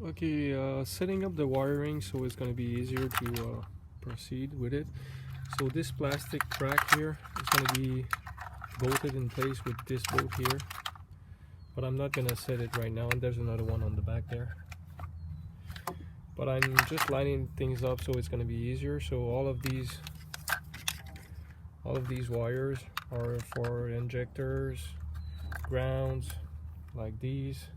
Okay, setting up the wiring so it's going to be easier to proceed with it. So this plastic track here is going to be bolted in place with this bolt here, but I'm not going to set it right now, and there's another one on the back there. But I'm just lining things up so it's going to be easier. So all of these wires are for injectors, grounds, like these.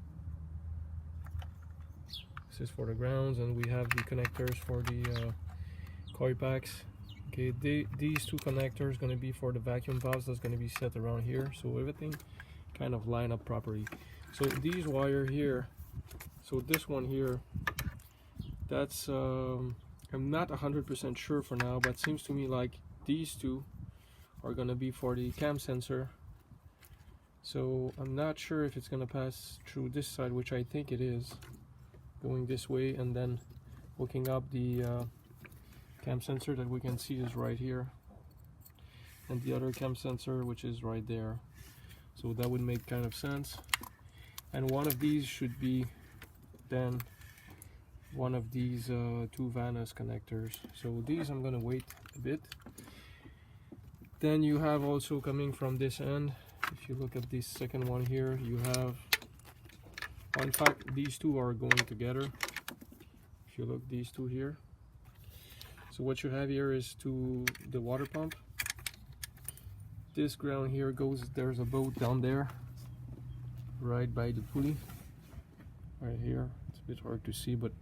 This is for the grounds, and we have the connectors for the coil packs. Okay, these two connectors going to be for the vacuum valves. That's going to be set around here, so everything kind of line up properly. So these wire here, so this one here, that's I'm not 100% sure for now, but it seems to me like these two are going to be for the cam sensor. So I'm not sure if it's going to pass through this side, which I think it is, going this way, and then hooking up the cam sensor that we can see is right here, and the other cam sensor which is right there. So that would make kind of sense. And one of these should be then one of these two Vanas connectors. So these I'm gonna wait a bit. Then you have also coming from this end, if you look at this second one here, you have, in fact these two are going together. If you look, these two here. So what you have here is to the water pump. This ground here goes, there's a boat down there right by the pulley right here. It's a bit hard to see, but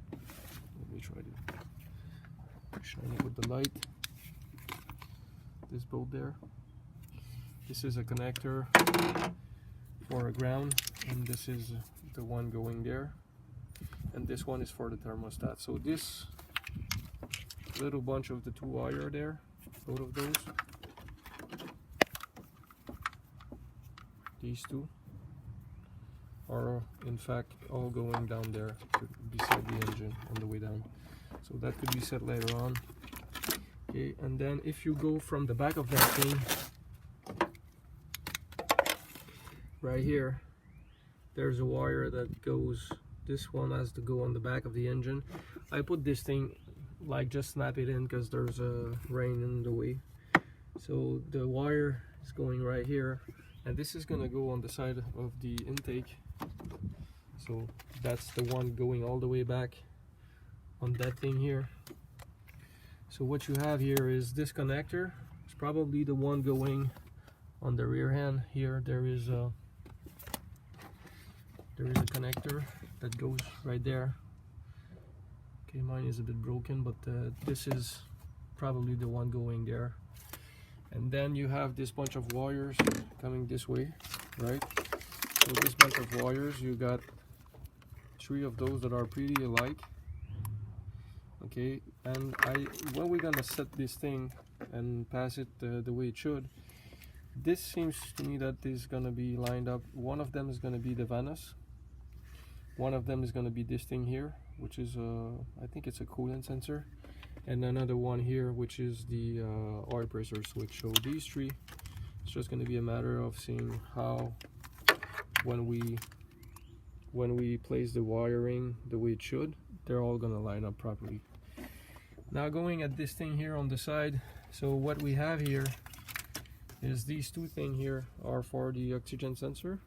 let me try to shine it with the light. This boat there, this is a connector for a ground, and this is the one going there, and this one is for the thermostat. So this little bunch of the two wire there, both of those, these two are in fact all going down there beside the engine on the way down. So that could be set later on. Okay, and then if you go from the back of that thing right here, there's a wire that goes, this one has to go on the back of the engine. I put this thing like just snap it in because there's a rain in the way. So the wire is going right here, and this is gonna go on the side of the intake. So that's the one going all the way back on that thing here. So what you have here is this connector. It's probably the one going on the rear hand here. There is a connector that goes right there. Okay, mine is a bit broken, but this is probably the one going there. And then you have this bunch of wires coming this way, right? So this bunch of wires, you got 3 of those that are pretty alike. Okay, and when we're gonna set this thing and pass it the way it should, this seems to me that is gonna be lined up. One of them is gonna be the Vanas. One of them is gonna be this thing here, which is I think it's a coolant sensor, and another one here which is the oil pressure switch. So these 3, it's just going to be a matter of seeing how when we place the wiring the way it should, they're all going to line up properly. Now going at this thing here on the side, so what we have here is these 2 things here are for the oxygen sensor.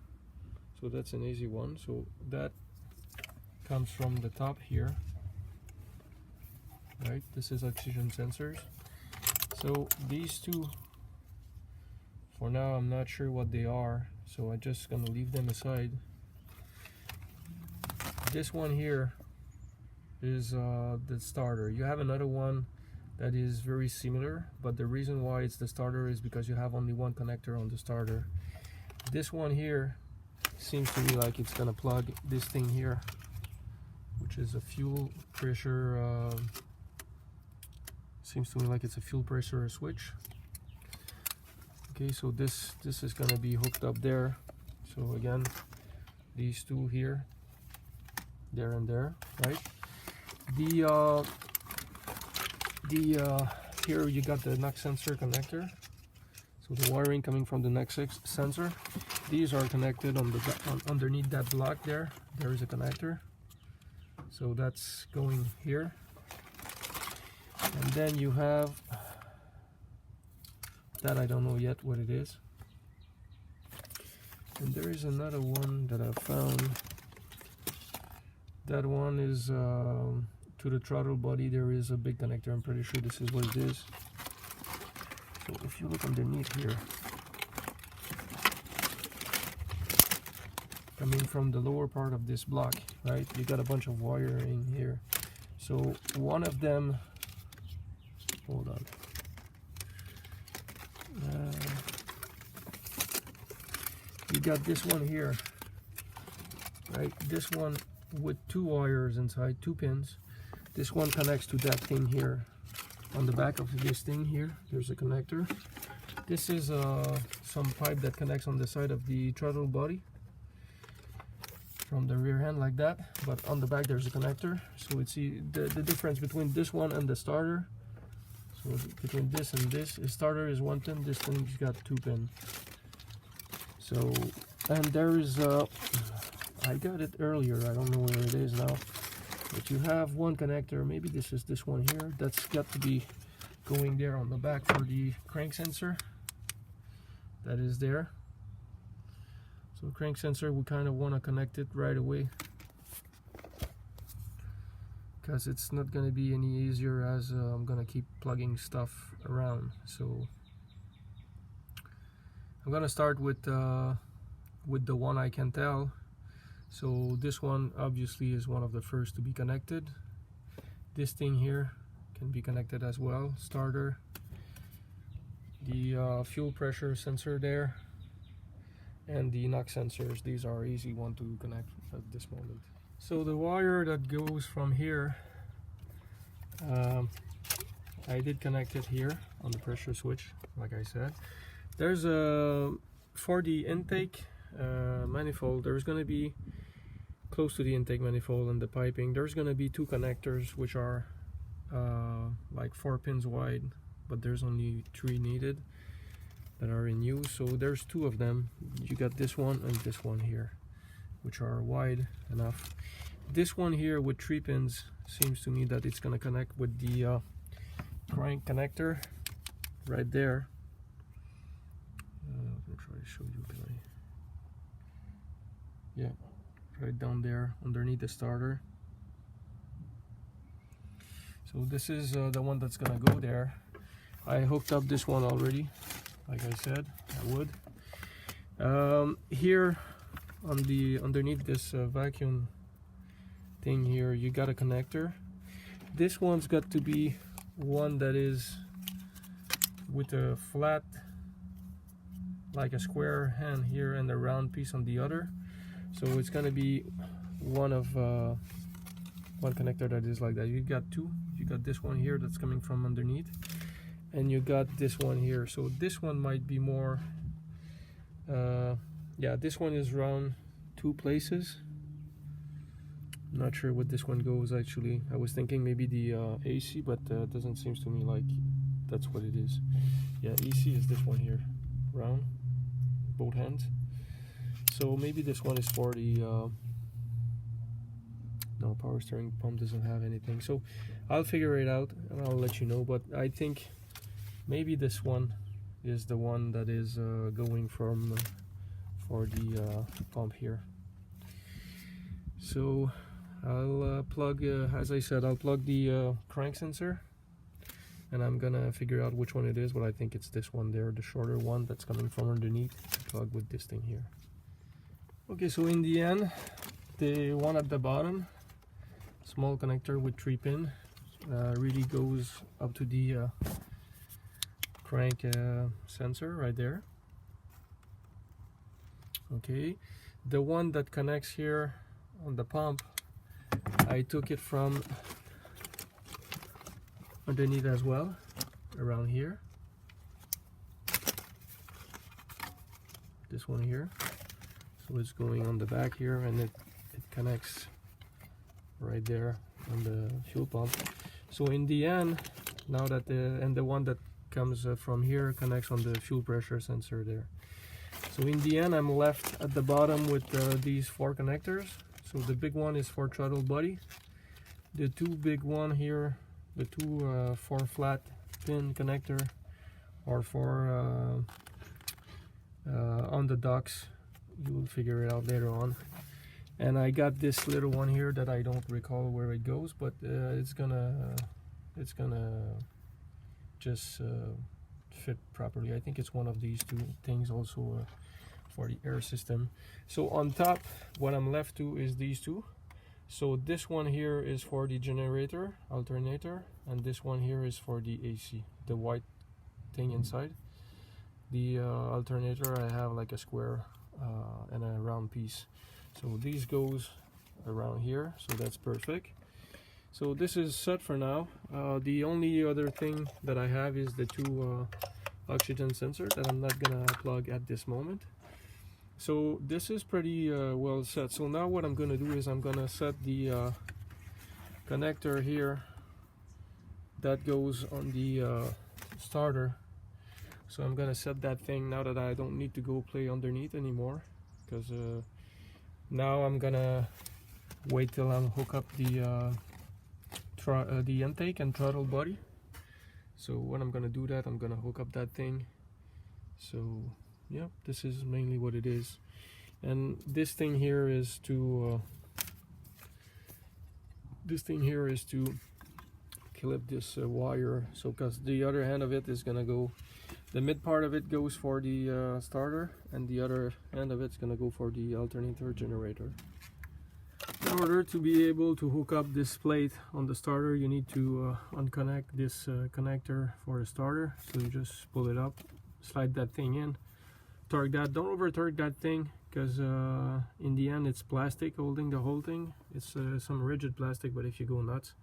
So that's an easy one. So that comes from the top here, right? This is oxygen sensors. So these 2, for now I'm not sure what they are, so I'm just gonna leave them aside. This one here is the starter. You have another one that is very similar, but the reason why it's the starter is because you have only one connector on the starter. This one here seems to me like it's gonna plug this thing here, which is a fuel pressure, seems to me like it's a fuel pressure switch. Okay, so this is gonna be hooked up there. So again, these 2 here, there and there, right? Here you got the NOx sensor connector. So the wiring coming from the NOx sensor. These are connected on the underneath that block there. There is a connector. So that's going here. And then you have that, I don't know yet what it is. And there is another one that I found. That one is to the throttle body. There is a big connector. I'm pretty sure this is what it is. So if you look underneath here, coming from the lower part of this block, right, you got a bunch of wiring here. So one of them, hold on, you got this one here, right, this one with 2 wires inside, 2 pins. This one connects to that thing here. On the back of this thing here, there's a connector. This is some pipe that connects on the side of the throttle body from the rear end, like that, but on the back there's a connector. So it's the difference between this one and the starter. So between this and this, the starter is 1 pin, this thing's got 2 pin. So, and there is I got it earlier, I don't know where it is now, but you have one connector, maybe this is this one here, that's got to be going there on the back for the crank sensor. That is there. So crank sensor, we kind of want to connect it right away, because it's not going to be any easier as I'm going to keep plugging stuff around. So I'm going to start with the one I can tell. So this one obviously is one of the first to be connected. This thing here can be connected as well. Starter, the fuel pressure sensor there, and the knock sensors. These are easy one to connect at this moment. So the wire that goes from here, I did connect it here on the pressure switch, like I said. There's a, for the intake manifold, there's going to be close to the intake manifold and the piping, there's going to be 2 connectors which are like 4 pins wide, but there's only 3 needed that are in use. So there's 2 of them. You got this one and this one here, which are wide enough. This one here with 3 pins seems to me that it's going to connect with the crank connector right there. I'm going to try to show you. Can I? Yeah, right down there underneath the starter. So this is the one that's gonna go there. I hooked up this one already, like I said I would. Here on the underneath this vacuum thing here, you got a connector. This one's got to be one that is with a flat, like a square hand here, and a round piece on the other. So it's gonna be one of one connector that is like that. You got 2. You got this one here that's coming from underneath, and you got this one here. So this one might be more yeah, this one is round 2 places. I'm not sure what this one goes actually. I was thinking maybe the AC, but doesn't seem to me like that's what it is. Yeah, AC is this one here, round, both hands. So maybe this one is for the no, power steering pump doesn't have anything. So I'll figure it out and I'll let you know, but I think maybe this one is the one that is going from for the pump here. So I'll plug, as I said, I'll plug the crank sensor, and I'm gonna figure out which one it is, but I think it's this one there, the shorter one that's coming from underneath, plug with this thing here. Okay, so in the end, the one at the bottom, small connector with 3 pin, really goes up to the crank sensor right there. Okay, the one that connects here on the pump, I took it from underneath as well, around here. This one here. So it's going on the back here, and it connects right there on the fuel pump. So in the end, now that the one that comes from here connects on the fuel pressure sensor there. So in the end, I'm left at the bottom with these 4 connectors. So the big one is for throttle body, the two big one here, the two 4 flat pin connector, are for on the docks. You will figure it out later on. And I got this little one here that I don't recall where it goes, but it's gonna just fit properly. I think it's one of these two things also for the air system. So on top, what I'm left to is these two. So this one here is for the generator, alternator, and this one here is for the AC, the white thing inside. The alternator, I have like a square and a round piece. So these goes around here, so that's perfect. So this is set for now. The only other thing that I have is the two oxygen sensor that I'm not gonna plug at this moment. So this is pretty well set. So now what I'm gonna do is I'm gonna set the connector here that goes on the starter. So I'm gonna set that thing now that I don't need to go play underneath anymore, because now I'm gonna wait till I'm hook up the intake and throttle body. So when I'm gonna do that, I'm gonna hook up that thing. So yeah, this is mainly what it is. And this thing here is to clip this wire. So because the other end of it is gonna go, the mid part of it goes for the starter, and the other end of it's gonna go for the alternator generator. In order to be able to hook up this plate on the starter, you need to unconnect this connector for the starter. So you just pull it up, slide that thing in, torque that. Don't over torque that thing, because in the end it's plastic holding the whole thing. It's some rigid plastic, but if you go nuts,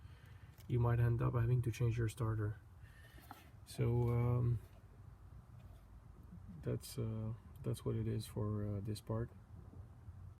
you might end up having to change your starter. So that's what it is for this part.